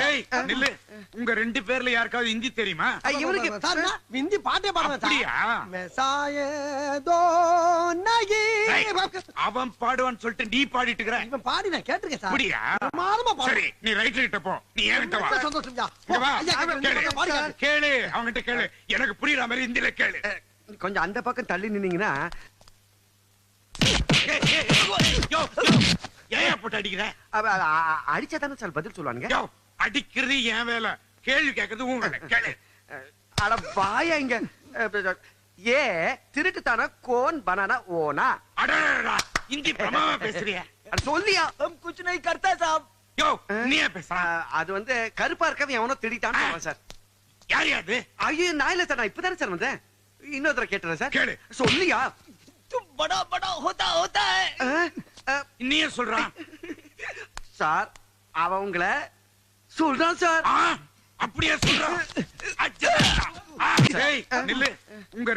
ஏய், நில்லு. உங்க ரெண்டு பேர்ல யாருக்காவது ஹிந்தி தெரியுமா? இவனுக்கு ஹிந்தி பாட்டே பாடுவேன் அப்படியா? மெசாயே தோ நகி. அவன் பாடுவான்னு சொல்லிட்டு நீ பாடிட்டு இருக்கிற. இவன் பாடி நான் கேட்டிருக்கேன் சார். அப்படியா? பிரமாதமா பாடு. சரி, நீ ரைட்டர் கிட்ட போ. நீ என்கிட்ட வா. ரொம்ப சந்தோஷம்யா. இங்க வா. ஐயா, கேளு. பாடி காட்டு. கேளு, அவன்கிட்ட கேளு. எனக்கு புரியுற மாதிரி ஹிந்தில கேளு. கொஞ்சம் அந்த பக்கம் தள்ளி நின்னீங்கன்னா ஏன் போட்டு அடிக்கிற? அடிச்சா தானே சார் பதில் சொல்லுவானுங்க. யோ, அடிக்கிறது என் வேலை, கேள்வி கேட்கறது உன் வேலை. கேளு. அட வாயா இங்க. ஏ திருட்டுத்தான கோன் பனானா ஓனா. அடடடடா, ஹிந்தி பிரமாதமா பேசுறிய. சொல்லியா? हम कुछ नहीं करते साहब. யோ, நீ ஏன் பேசுற? அது வந்து கருப்பா இருக்கவன் எவனோ திடிட்டான்னு சொல்றான் சார். யார் யாது? ஐயோ நான் இல்ல சார், நான் இப்பதானே சார் வந்தேன். இன்னொருத்தர கேட்டுறேன் சார். கேளு. சொல்லியா? तुम बड़ा बड़ा होता होता है. நீயே சொல்றான். சார் அவங்கள சொல்றான் சார். அப்படியே சொல்றான். அச்சா. நில்லு. உங்க